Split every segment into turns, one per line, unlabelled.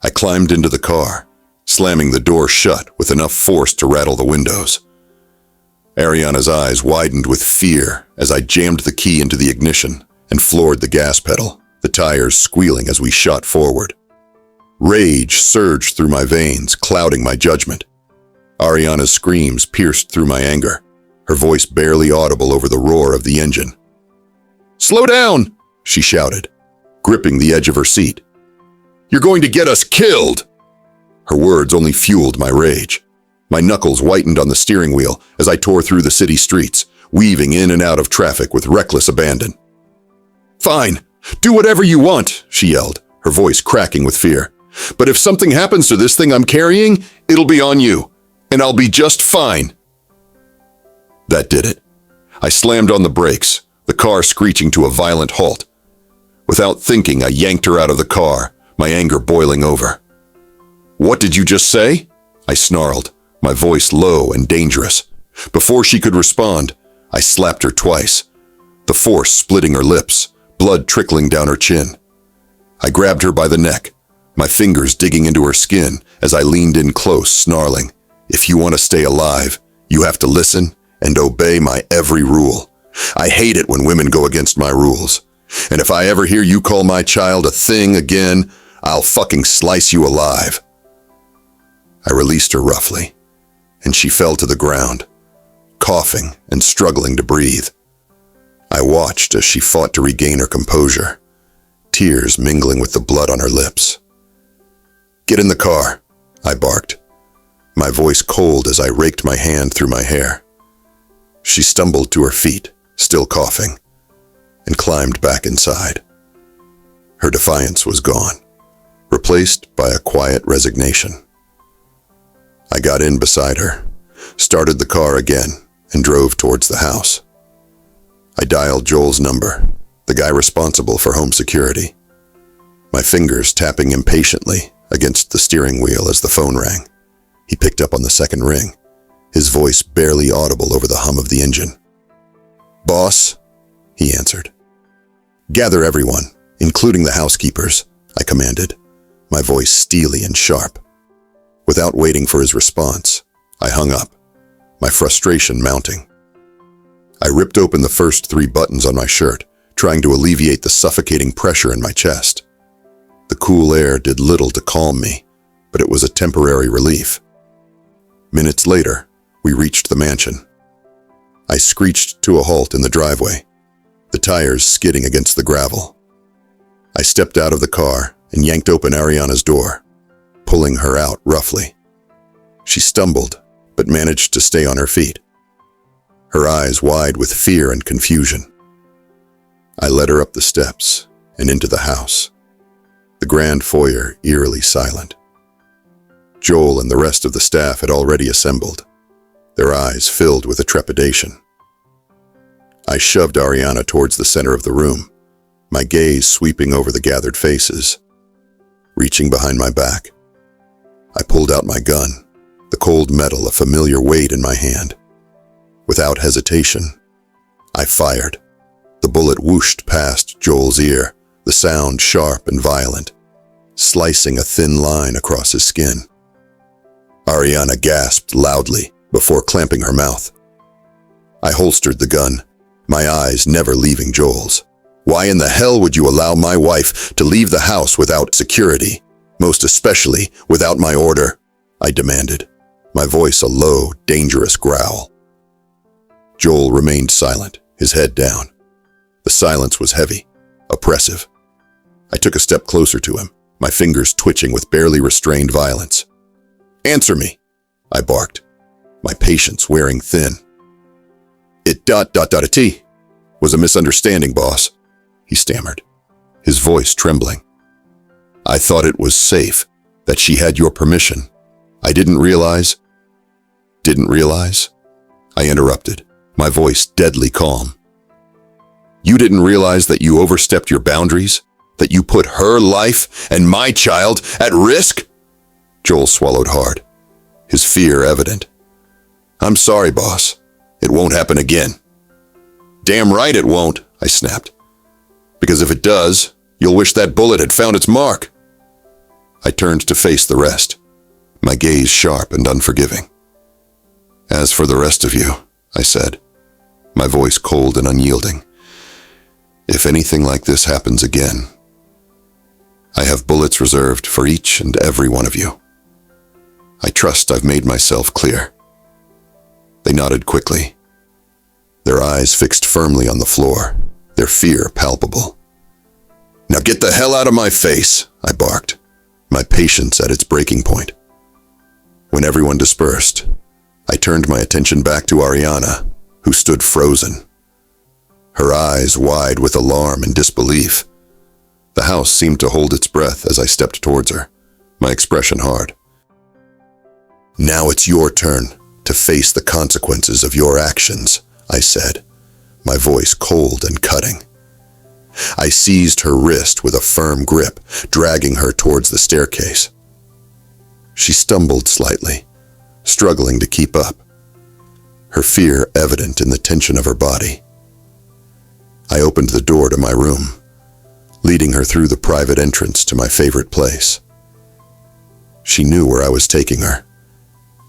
I climbed into the car, slamming the door shut with enough force to rattle the windows. Ariana's eyes widened with fear as I jammed the key into the ignition and floored the gas pedal, the tires squealing as we shot forward. Rage surged through my veins, clouding my judgment. Ariana's screams pierced through my anger, her voice barely audible over the roar of the engine. "Slow down!" she shouted, gripping the edge of her seat. "You're going to get us killed!" Her words only fueled my rage. My knuckles whitened on the steering wheel as I tore through the city streets, weaving in and out of traffic with reckless abandon. "Fine, do whatever you want," she yelled, her voice cracking with fear. "But if something happens to this thing I'm carrying, it'll be on you, and I'll be just fine." That did it. I slammed on the brakes, the car screeching to a violent halt. Without thinking, I yanked her out of the car, my anger boiling over. "What did you just say?" I snarled, my voice low and dangerous. Before she could respond, I slapped her twice, the force splitting her lips, blood trickling down her chin. I grabbed her by the neck, my fingers digging into her skin as I leaned in close, snarling, "If you want to stay alive, you have to listen and obey my every rule. I hate it when women go against my rules. And if I ever hear you call my child a thing again, I'll fucking slice you alive." I released her roughly, and she fell to the ground, coughing and struggling to breathe. I watched as she fought to regain her composure, tears mingling with the blood on her lips. "Get in the car," I barked, my voice cold as I raked my hand through my hair. She stumbled to her feet, still coughing, and climbed back inside. Her defiance was gone, replaced by a quiet resignation. I got in beside her, started the car again, and drove towards the house. I dialed Joel's number, the guy responsible for home security, my fingers tapping impatiently against the steering wheel as the phone rang. He picked up on the second ring, his voice barely audible over the hum of the engine. "Boss," he answered. "Gather everyone, including the housekeepers," I commanded, my voice steely and sharp. Without waiting for his response, I hung up, my frustration mounting. I ripped open the first 3 buttons on my shirt, trying to alleviate the suffocating pressure in my chest. The cool air did little to calm me, but it was a temporary relief. Minutes later, we reached the mansion. I screeched to a halt in the driveway, the tires skidding against the gravel. I stepped out of the car and yanked open Ariana's door, pulling her out roughly. She stumbled, but managed to stay on her feet, her eyes wide with fear and confusion. I led her up the steps and into the house, the grand foyer eerily silent. Joel and the rest of the staff had already assembled, their eyes filled with a trepidation. I shoved Ariana towards the center of the room, my gaze sweeping over the gathered faces. Reaching behind my back, I pulled out my gun, the cold metal a familiar weight in my hand. Without hesitation, I fired. The bullet whooshed past Joel's ear, the sound sharp and violent, slicing a thin line across his skin. Ariana gasped loudly before clamping her mouth. I holstered the gun, my eyes never leaving Joel's. "Why in the hell would you allow my wife to leave the house without security, most especially without my order?" I demanded, my voice a low, dangerous growl. Joel remained silent, his head down. The silence was heavy, oppressive. I took a step closer to him, my fingers twitching with barely restrained violence. "Answer me," I barked, my patience wearing thin. "It was a misunderstanding, boss," he stammered, his voice trembling. "I thought it was safe, that she had your permission. I didn't realize..." "Didn't realize?" I interrupted, my voice deadly calm. "You didn't realize that you overstepped your boundaries? That you put her life and my child at risk?" Joel swallowed hard, his fear evident. "I'm sorry, boss. It won't happen again." "Damn right it won't," I snapped. "Because if it does, you'll wish that bullet had found its mark." I turned to face the rest, my gaze sharp and unforgiving. "As for the rest of you," I said, my voice cold and unyielding, "if anything like this happens again, I have bullets reserved for each and every one of you. I trust I've made myself clear." They nodded quickly, their eyes fixed firmly on the floor, their fear palpable. "Now get the hell out of my face," I barked, my patience at its breaking point. When everyone dispersed, I turned my attention back to Ariana, who stood frozen, her eyes wide with alarm and disbelief. The house seemed to hold its breath as I stepped towards her, my expression hard. "Now it's your turn to face the consequences of your actions," I said, my voice cold and cutting. I seized her wrist with a firm grip, dragging her towards the staircase. She stumbled slightly, struggling to keep up, her fear evident in the tension of her body. I opened the door to my room, leading her through the private entrance to my favorite place. She knew where I was taking her,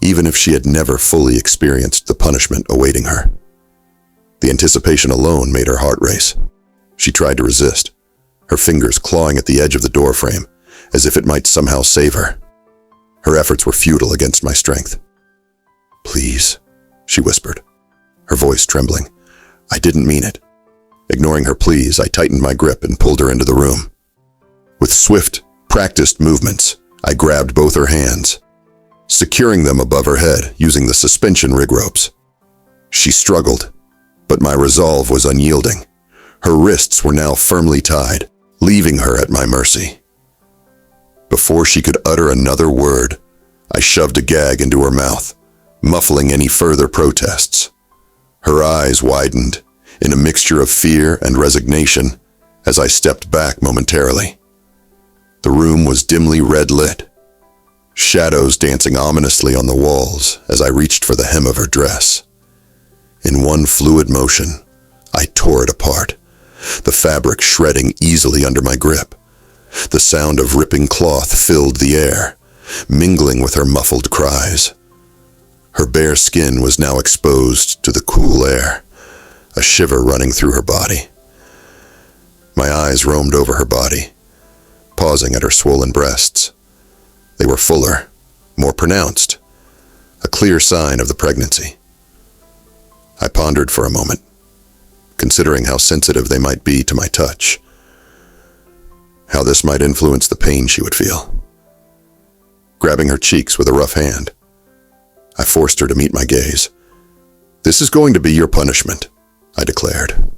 even if she had never fully experienced the punishment awaiting her. The anticipation alone made her heart race. She tried to resist, her fingers clawing at the edge of the doorframe, as if it might somehow save her. Her efforts were futile against my strength. "Please," she whispered, her voice trembling. I didn't mean it. Ignoring her pleas, I tightened my grip and pulled her into the room. With swift, practiced movements, I grabbed both her hands, securing them above her head using the suspension rig ropes. She struggled, but my resolve was unyielding. Her wrists were now firmly tied, leaving her at my mercy. Before she could utter another word, I shoved a gag into her mouth, muffling any further protests. Her eyes widened in a mixture of fear and resignation as I stepped back momentarily. The room was dimly red-lit, shadows dancing ominously on the walls as I reached for the hem of her dress. In one fluid motion, I tore it apart, the fabric shredding easily under my grip. The sound of ripping cloth filled the air, mingling with her muffled cries. Her bare skin was now exposed to the cool air, a shiver running through her body. My eyes roamed over her body, pausing at her swollen breasts. They were fuller, more pronounced, a clear sign of the pregnancy. I pondered for a moment, considering how sensitive they might be to my touch, how this might influence the pain she would feel. Grabbing her cheeks with a rough hand, I forced her to meet my gaze. "This is going to be your punishment," I declared,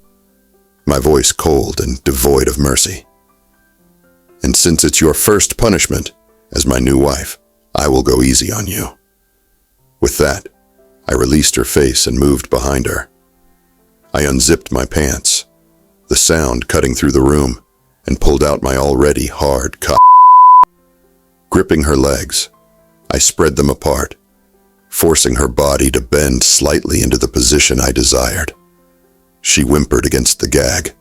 my voice cold and devoid of mercy. "And since it's your first punishment as my new wife, I will go easy on you." With that, I released her face and moved behind her. I unzipped my pants, the sound cutting through the room, and pulled out my already hard cock. Gripping her legs, I spread them apart, forcing her body to bend slightly into the position I desired. She whimpered against the gag,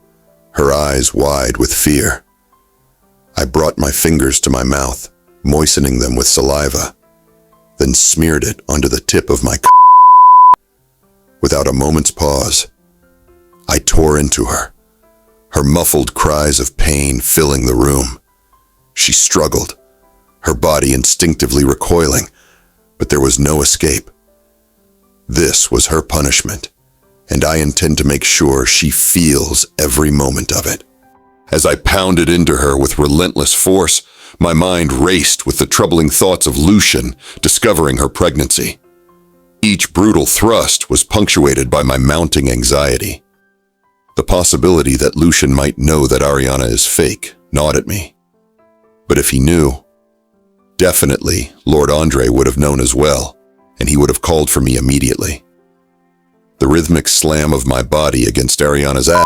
her eyes wide with fear. I brought my fingers to my mouth, moistening them with saliva, then smeared it onto the tip of my cock. Without a moment's pause, I tore into her, her muffled cries of pain filling the room. She struggled, her body instinctively recoiling, but there was no escape. This was her punishment, and I intend to make sure she feels every moment of it. As I pounded into her with relentless force, my mind raced with the troubling thoughts of Lucian discovering her pregnancy. Each brutal thrust was punctuated by my mounting anxiety. The possibility that Lucian might know that Ariana is fake gnawed at me. But if he knew, definitely Lord Andre would have known as well, and he would have called for me immediately. The rhythmic slam of my body against Ariana's ass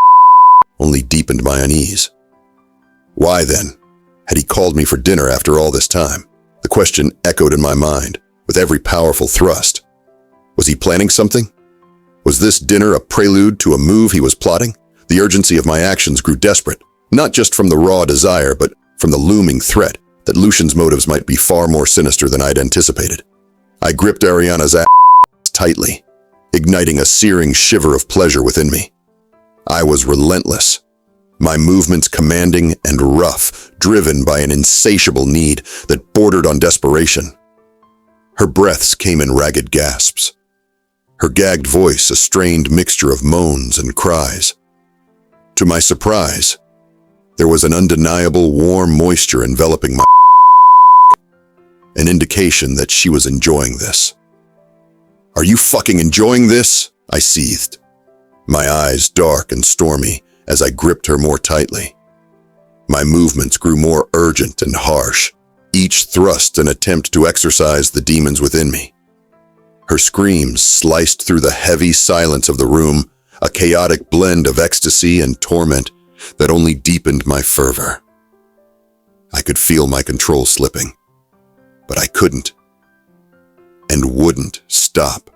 only deepened my unease. Why then had he called me for dinner after all this time? The question echoed in my mind with every powerful thrust. Was he planning something? Was this dinner a prelude to a move he was plotting? The urgency of my actions grew desperate, not just from the raw desire, but from the looming threat that Lucian's motives might be far more sinister than I'd anticipated. I gripped Ariana's ass tightly, igniting a searing shiver of pleasure within me. I was relentless, my movements commanding and rough, driven by an insatiable need that bordered on desperation. Her breaths came in ragged gasps, her gagged voice a strained mixture of moans and cries. To my surprise, there was an undeniable warm moisture enveloping my an indication that she was enjoying this. "Are you fucking enjoying this?" I seethed, my eyes dark and stormy as I gripped her more tightly. My movements grew more urgent and harsh, each thrust an attempt to exorcise the demons within me. Her screams sliced through the heavy silence of the room, a chaotic blend of ecstasy and torment that only deepened my fervor. I could feel my control slipping, but I couldn't and wouldn't stop.